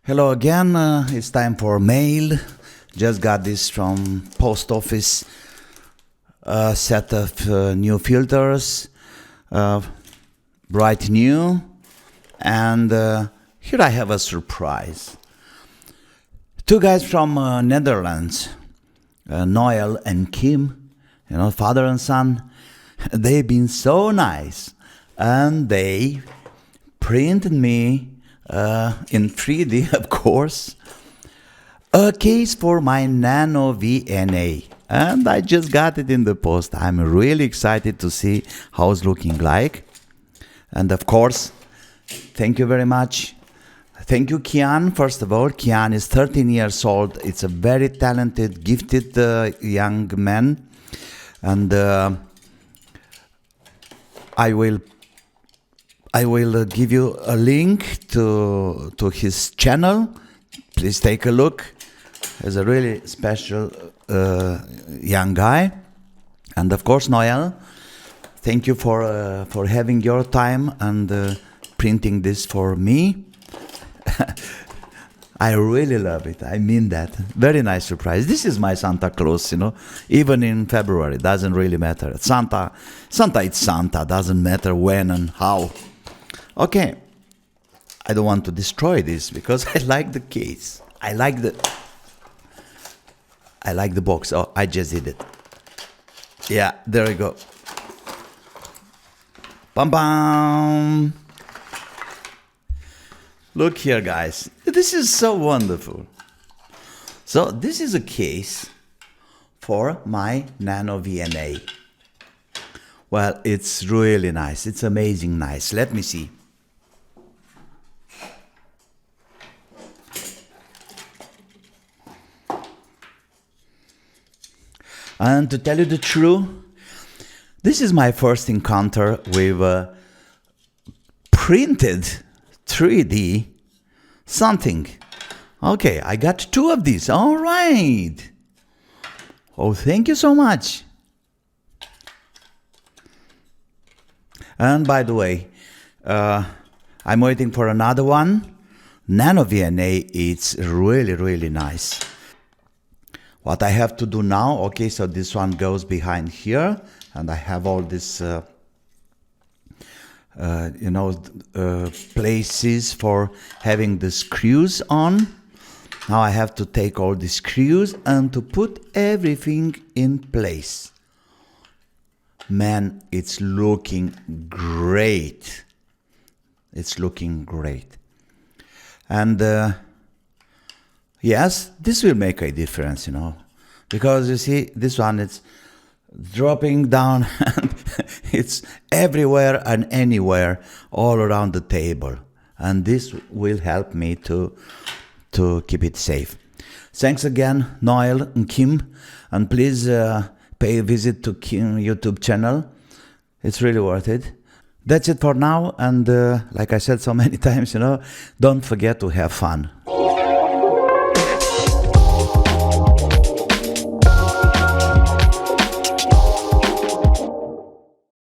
Hello again. It's time for mail. Just got this from post office. Set of new filters, bright new, and here I have a surprise. Two guys from Netherlands, Noel and Kim, father and son. They've been so nice, and they printed me in 3D, of course, a case for my Nano VNA, and I just got it in the post. I'm really excited to see how it's looking like, and of course, thank you very much. Thank you, Kian. First of all, Kian is 13 years old. It's a very talented, gifted young man, and I will give you a link to his channel. Please take a look. He's a really special young guy. And of course, Noel, thank you for having your time and printing this for me. I really love it. I mean that. Very nice surprise. This is my Santa Claus, even in February. Doesn't really matter. Santa, it's Santa. Doesn't matter when and how. Okay, I don't want to destroy this because I like the case. I like the box. Oh, I just did it. Yeah, there we go. Bam bam. Look here, guys. This is so wonderful. So this is a case for my Nano VNA. Well, it's really nice. It's amazing nice. Let me see. And to tell you the truth, this is my first encounter with printed 3D something. Okay, I got two of these. All right. Oh, thank you so much. And by the way, I'm waiting for another one. Nano VNA, it's really, really nice. What I have to do now, okay, so this one goes behind here, and I have all this, places for having the screws on. Now I have to take all the screws and to put everything in place. Man, it's looking great. It's looking great. And yes, this will make a difference, because you see, this one, it's dropping down and it's everywhere and anywhere, all around the table. And this will help me to keep it safe. Thanks again, Noel and Kim, and please pay a visit to Kim YouTube channel. It's really worth it. That's it for now, and like I said so many times, don't forget to have fun.